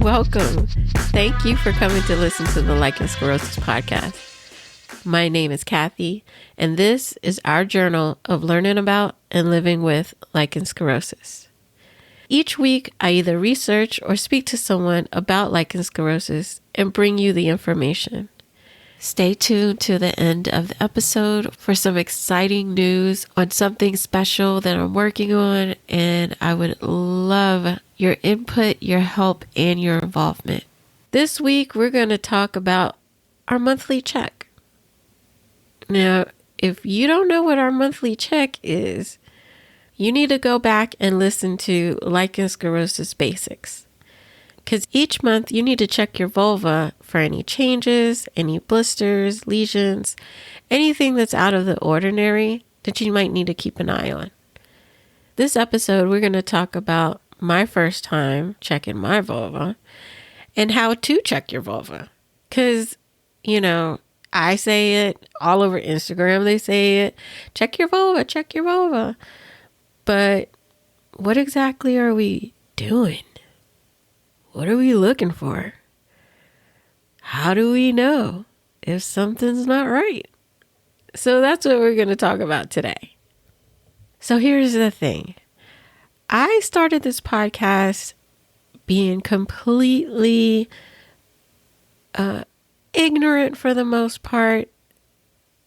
Welcome. Thank you for coming to listen to the Lichen Sclerosus podcast. My name is Kathy, and this is our journal of learning about and living with lichen sclerosus. Each week, I either research or speak to someone about lichen sclerosus and bring you the information. Stay tuned to the end of the episode for some exciting news on something special that I'm working on, and I would love your input, your help, and your involvement. This week, we're going to talk about our monthly check. Now, if you don't know what our monthly check is, you need to go back and listen to Lichen Sclerosus Basics. Because each month you need to check your vulva for any changes, any blisters, lesions, anything that's out of the ordinary that you might need to keep an eye on. This episode, we're going to talk about my first time checking my vulva and how to check your vulva. Because, I say it all over Instagram. They say it, check your vulva, check your vulva. But what exactly are we doing? What are we looking for? How do we know if something's not right? So that's what we're going to talk about today. So here's the thing. I started this podcast being completely ignorant for the most part.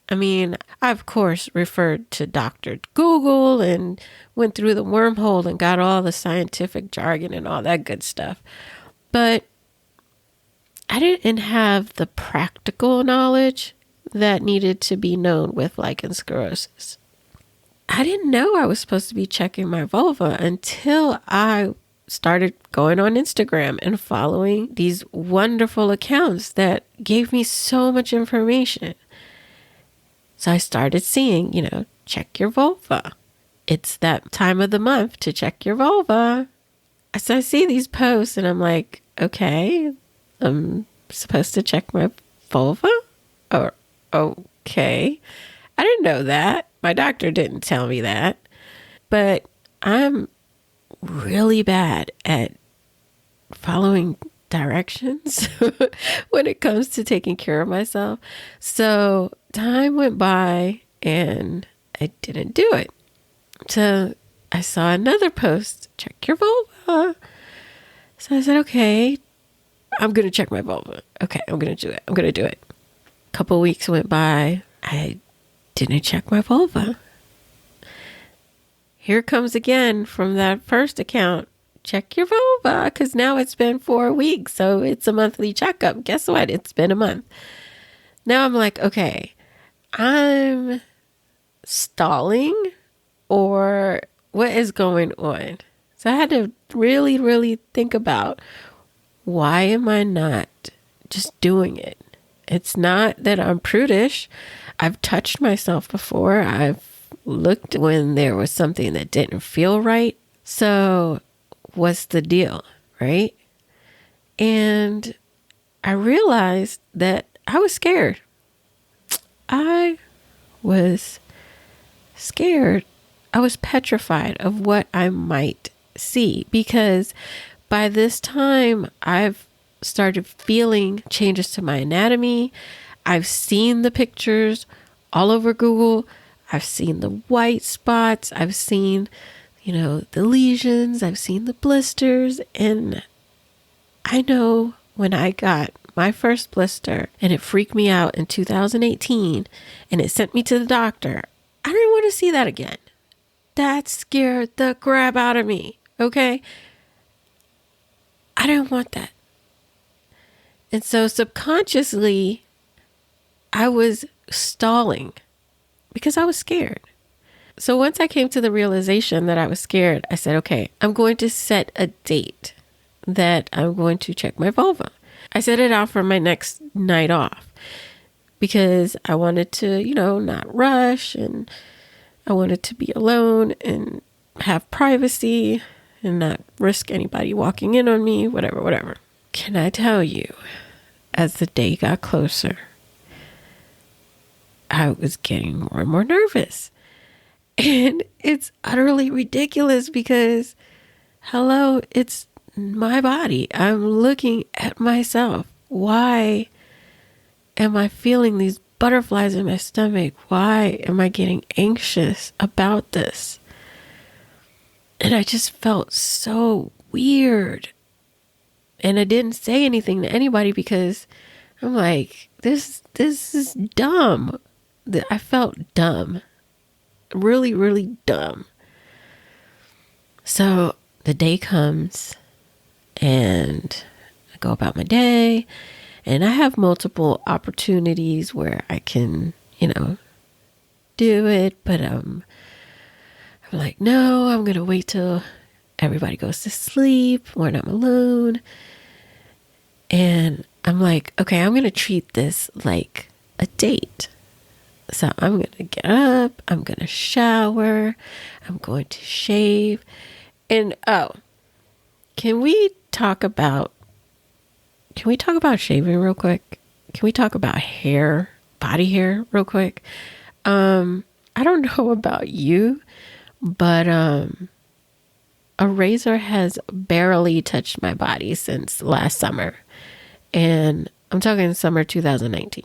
I mean, I, of course, referred to Dr. Google and went through the wormhole and got all the scientific jargon and all that good stuff. But I didn't have the practical knowledge that needed to be known with lichen sclerosus. I didn't know I was supposed to be checking my vulva until I started going on Instagram and following these wonderful accounts that gave me so much information. So I started seeing, check your vulva. It's that time of the month to check your vulva. So I see these posts and I'm like, okay, I'm supposed to check my vulva? Or, okay. I didn't know that. My doctor didn't tell me that. But I'm really bad at following directions when it comes to taking care of myself. So time went by and I didn't do it. So I saw another post, check your vulva. So I said, okay, I'm going to check my vulva. Okay, I'm going to do it. A couple weeks went by. I didn't check my vulva. Here comes again from that first account, check your vulva, because now it's been 4 weeks. So it's a monthly checkup. Guess what? It's been a month. Now I'm like, okay, I'm stalling or what is going on? So I had to really, really think about, why am I not just doing it? It's not that I'm prudish. I've touched myself before. I've looked when there was something that didn't feel right. So what's the deal, right? And I realized that I was scared. I was scared. I was petrified of what I might see, because by this time I've started feeling changes to my anatomy. I've seen the pictures all over Google. I've seen the white spots. I've seen, the lesions. I've seen the blisters. And I know when I got my first blister and it freaked me out in 2018 and it sent me to the doctor, I didn't want to see that again. That scared the crap out of me. Okay. I didn't want that. And so subconsciously, I was stalling because I was scared. So once I came to the realization that I was scared, I said, okay, I'm going to set a date that I'm going to check my vulva. I set it out for my next night off because I wanted to, not rush, and I wanted to be alone and have privacy and not risk anybody walking in on me, whatever. Can I tell you, as the day got closer, I was getting more and more nervous. And it's utterly ridiculous because, hello, it's my body. I'm looking at myself. Why am I feeling these butterflies in my stomach? Why am I getting anxious about this? And I just felt so weird. And I didn't say anything to anybody because I'm like, this is dumb. I felt dumb. Really, really dumb. So the day comes and I go about my day, and I have multiple opportunities where I can, do it. But I'm like, no, I'm going to wait till everybody goes to sleep when I'm alone. And I'm like, okay, I'm going to treat this like a date. So I'm going to get up, I'm going to shower, I'm going to shave. And can we talk about shaving real quick? Can we talk about hair, body hair real quick? I don't know about you, but a razor has barely touched my body since last summer. And I'm talking summer 2019.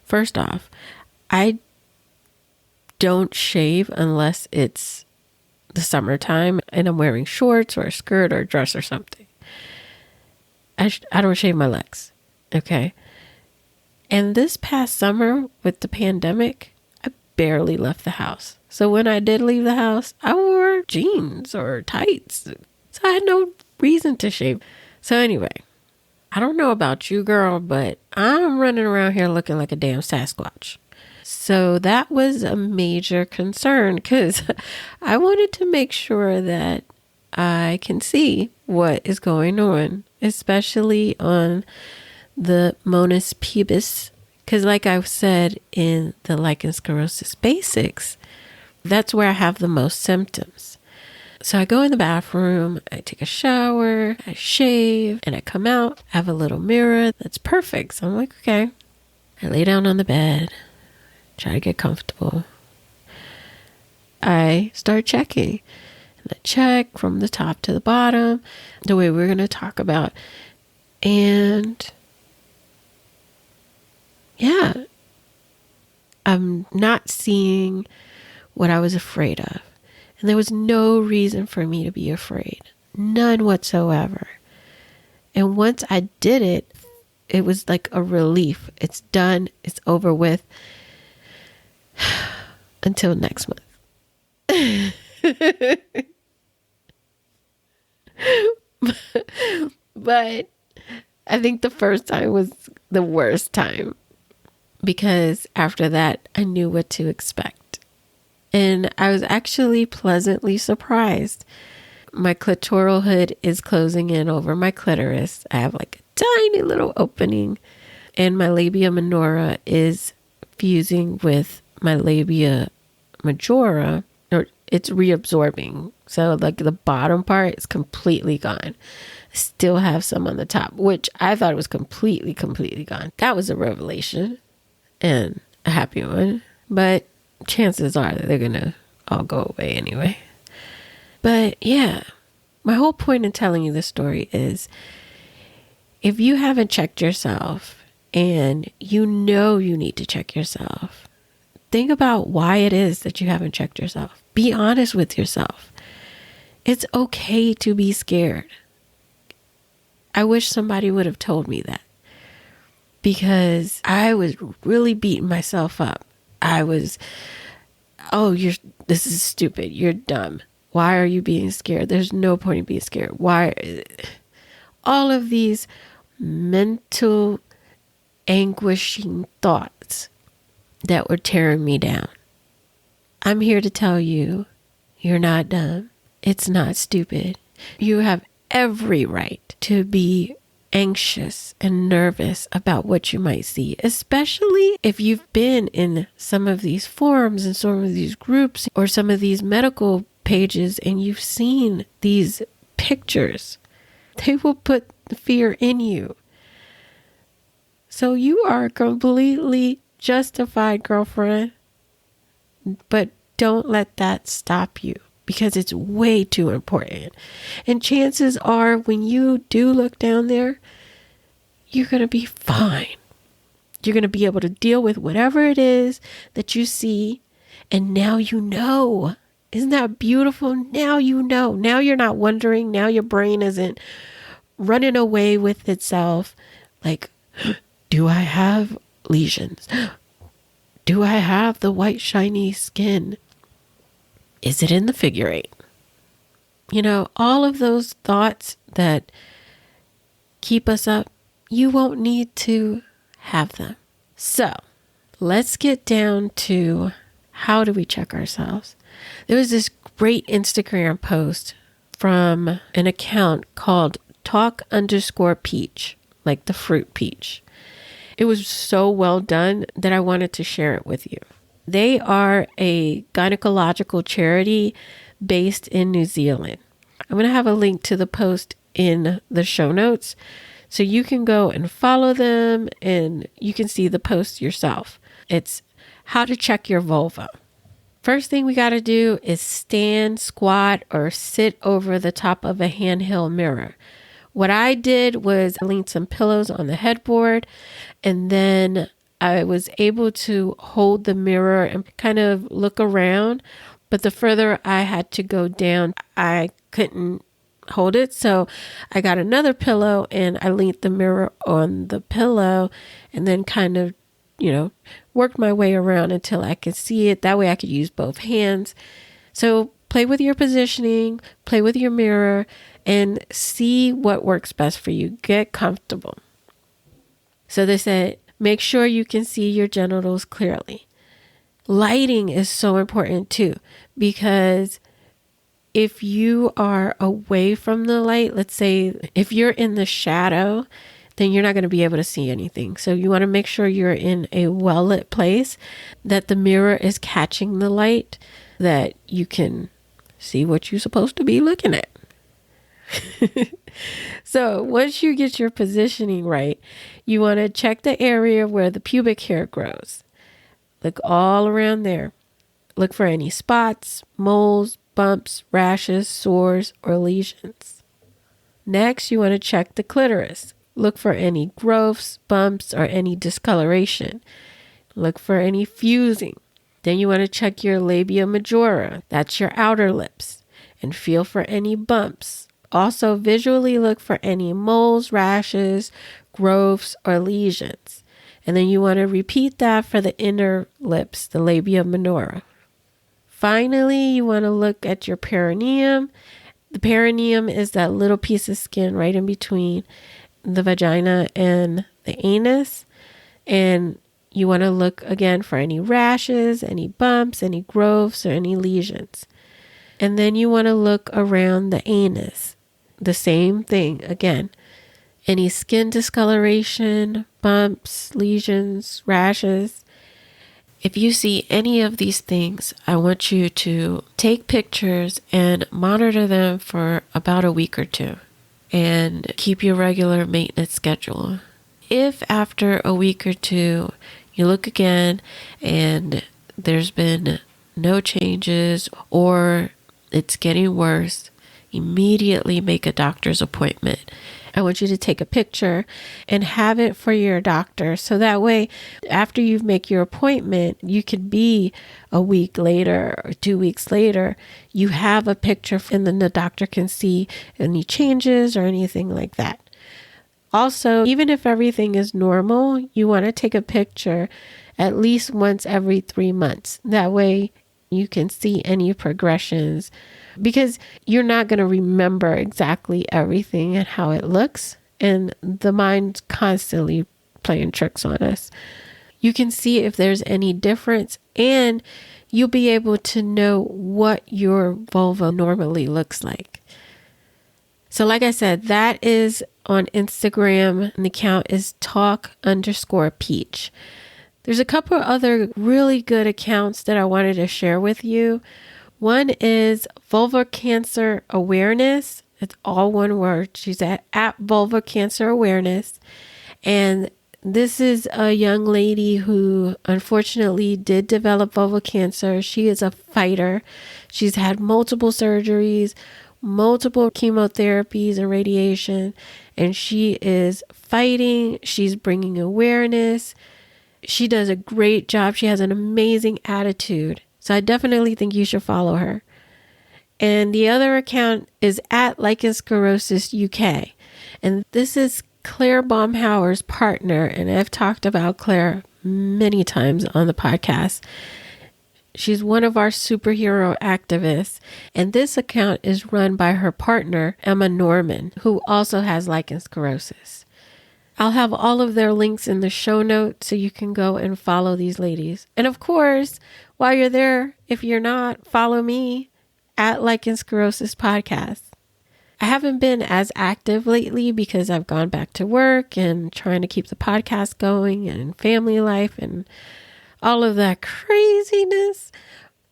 First off, I don't shave unless it's the summertime and I'm wearing shorts or a skirt or a dress or something. I don't shave my legs. Okay. And this past summer with the pandemic, I barely left the house. So when I did leave the house, I wore jeans or tights. So I had no reason to shave. So anyway, I don't know about you, girl, but I'm running around here looking like a damn Sasquatch. So that was a major concern because I wanted to make sure that I can see what is going on, especially on the Monas pubis. Because like I said in the Lichen Sclerosus basics, that's where I have the most symptoms. So I go in the bathroom, I take a shower, I shave, and I come out, I have a little mirror that's perfect. So I'm like, okay. I lay down on the bed, try to get comfortable. I start checking. And I check from the top to the bottom, the way we're going to talk about. And yeah, I'm not seeing what I was afraid of. And there was no reason for me to be afraid. None whatsoever. And once I did it, it was like a relief. It's done. It's over with. Until next month. But I think the first time was the worst time. Because after that, I knew what to expect. And I was actually pleasantly surprised. My clitoral hood is closing in over my clitoris. I have like a tiny little opening. And my labia minora is fusing with my labia majora. Or it's reabsorbing. So like the bottom part is completely gone. I still have some on the top, which I thought was completely gone. That was a revelation and a happy one. But chances are that they're going to all go away anyway. But yeah, my whole point in telling you this story is if you haven't checked yourself and you know you need to check yourself, think about why it is that you haven't checked yourself. Be honest with yourself. It's okay to be scared. I wish somebody would have told me that because I was really beating myself up. I was, this is stupid. You're dumb. Why are you being scared? There's no point in being scared. Why? All of these mental anguishing thoughts that were tearing me down. I'm here to tell you, you're not dumb. It's not stupid. You have every right to be anxious and nervous about what you might see, especially if you've been in some of these forums and some of these groups or some of these medical pages and you've seen these pictures. They will put fear in you. So you are completely justified, girlfriend. But don't let that stop you. because it's way too important. And chances are when you do look down there, you're going to be fine. You're going to be able to deal with whatever it is that you see. And now you know. Isn't that beautiful? Now you know. Now you're not wondering. Now your brain isn't running away with itself. Like, do I have lesions? Do I have the white shiny skin? Is it in the figure eight? You know, all of those thoughts that keep us up, you won't need to have them. So let's get down to how do we check ourselves? There was this great Instagram post from an account called talk_peach, like the fruit peach. It was so well done that I wanted to share it with you. They are a gynecological charity based in New Zealand. I'm going to have a link to the post in the show notes so you can go and follow them and you can see the post yourself. It's how to check your vulva. First thing we got to do is stand, squat, or sit over the top of a handheld mirror. What I did was I leaned some pillows on the headboard, and then I was able to hold the mirror and kind of look around. But the further I had to go down, I couldn't hold it. So I got another pillow and I leaned the mirror on the pillow and then kind of, worked my way around until I could see it. That way I could use both hands. So play with your positioning, play with your mirror, and see what works best for you. Get comfortable. So they said, make sure you can see your genitals clearly. Lighting is so important too, because if you are away from the light, let's say if you're in the shadow, then you're not going to be able to see anything. So you want to make sure you're in a well-lit place, that the mirror is catching the light, that you can see what you're supposed to be looking at. So once you get your positioning right, you want to check the area where the pubic hair grows. Look all around there. Look for any spots, moles, bumps, rashes, sores, or lesions. Next, you want to check the clitoris. Look for any growths, bumps, or any discoloration. Look for any fusing. Then you want to check your labia majora. That's your outer lips. And feel for any bumps. Also visually look for any moles, rashes, growths, or lesions. And then you want to repeat that for the inner lips, the labia minora. Finally, you want to look at your perineum. The perineum is that little piece of skin right in between the vagina and the anus. And you want to look again for any rashes, any bumps, any growths, or any lesions. And then you want to look around the anus. The same thing again. Any skin discoloration, bumps, lesions, rashes. If you see any of these things, I want you to take pictures and monitor them for about a week or two and keep your regular maintenance schedule. If after a week or two you look again and there's been no changes or it's getting worse, immediately make a doctor's appointment. I want you to take a picture and have it for your doctor. So that way, after you make your appointment, you could be a week later or 2 weeks later, you have a picture and then the doctor can see any changes or anything like that. Also, even if everything is normal, you want to take a picture at least once every 3 months. That way you can see any progressions, because you're not going to remember exactly everything and how it looks. And the mind's constantly playing tricks on us. You can see if there's any difference, and you'll be able to know what your vulva normally looks like. So like I said, that is on Instagram. And the account is talk_peach. There's a couple other really good accounts that I wanted to share with you. One is Vulva Cancer Awareness. It's all one word. She's at Vulva Cancer Awareness. And This is a young lady who unfortunately did develop vulval cancer. She is a fighter. She's had multiple surgeries, multiple chemotherapies and radiation, and she is fighting. She's bringing awareness. She does a great job. She has an amazing attitude. So I definitely think you should follow her. And the other account is at Lichen Sclerosus UK. And this is Claire Baumhauer's partner. And I've talked about Claire many times on the podcast. She's one of our superhero activists. And this account is run by her partner, Emma Norman, who also has lichen sclerosus. I'll have all of their links in the show notes so you can go and follow these ladies. And of course, while you're there, if you're not, follow me at Lichen Sclerosus Podcast. I haven't been as active lately because I've gone back to work and trying to keep the podcast going and family life and all of that craziness.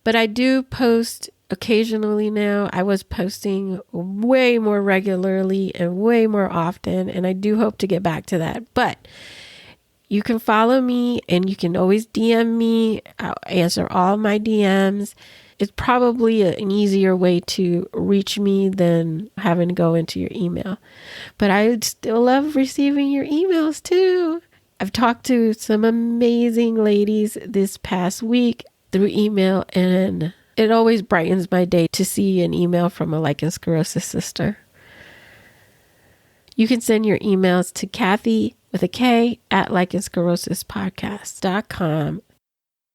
But I do post occasionally now. I was posting way more regularly and way more often, and I do hope to get back to that. But you can follow me and you can always DM me. I'll answer all my DMs. It's probably an easier way to reach me than having to go into your email. But I still love receiving your emails too. I've talked to some amazing ladies this past week through email, and it always brightens my day to see an email from a lichen sclerosus sister. You can send your emails to Kathy with a K at lichensclerosuspodcast.com.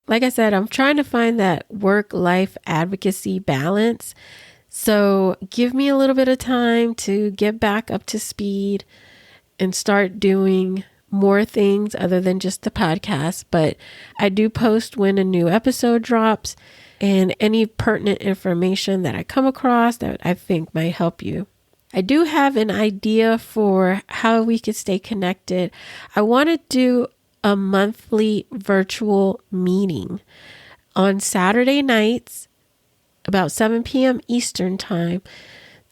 Like I said, I'm trying to find that work-life advocacy balance. So give me a little bit of time to get back up to speed and start doing more things other than just the podcast. But I do post when a new episode drops and any pertinent information that I come across that I think might help you. I do have an idea for how we could stay connected. I want to do a monthly virtual meeting on Saturday nights about 7 p.m. Eastern time,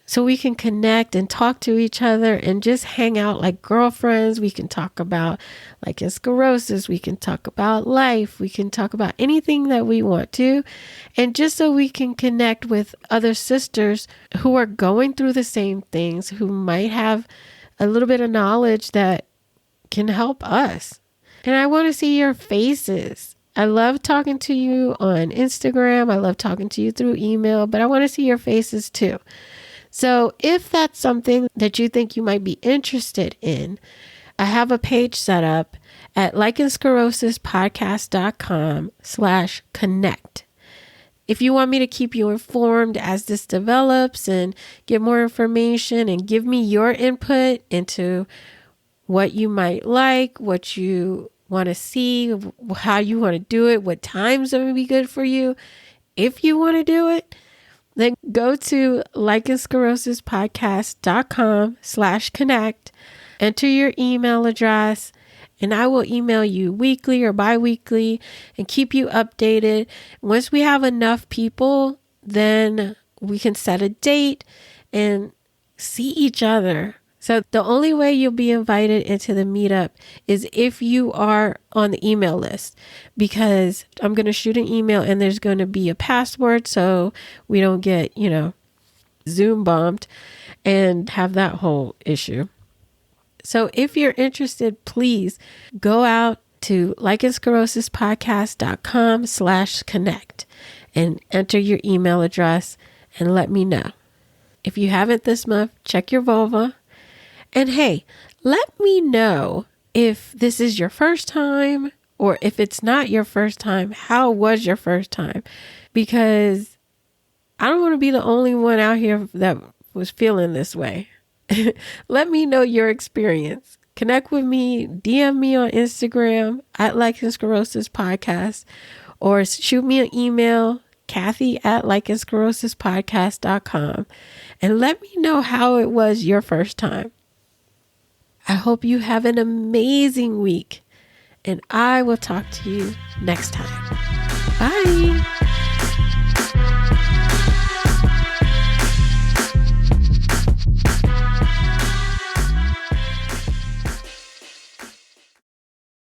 so we can connect and talk to each other and just hang out like girlfriends. We can talk about lichen sclerosus. We can talk about life. We can talk about anything that we want to. And just so we can connect with other sisters who are going through the same things, who might have a little bit of knowledge that can help us. And I want to see your faces. I love talking to you on Instagram. I love talking to you through email, but I want to see your faces too. So if that's something that you think you might be interested in, I have a page set up at lichensclerosuspodcast.com/connect. If you want me to keep you informed as this develops and get more information and give me your input into what you might like, what you want to see, how you want to do it, what times would be good for you. If you want to do it, then go to lichensclerosuspodcast.com/connect, enter your email address, and I will email you weekly or bi-weekly and keep you updated. Once we have enough people, then we can set a date and see each other. So the only way you'll be invited into the meetup is if you are on the email list, because I'm going to shoot an email and there's going to be a password so we don't get, Zoom bombed and have that whole issue. So if you're interested, please go out to lichensclerosuspodcast.com/connect and enter your email address and let me know. If you haven't this month, check your vulva. And hey, let me know if this is your first time, or if it's not your first time, how was your first time? Because I don't want to be the only one out here that was feeling this way. Let me know your experience. Connect with me, DM me on Instagram at Lichen Sclerosus Podcast, or shoot me an email, Kathy at lichensclerosuspodcast.com, and let me know how it was your first time. I hope you have an amazing week, and I will talk to you next time. Bye.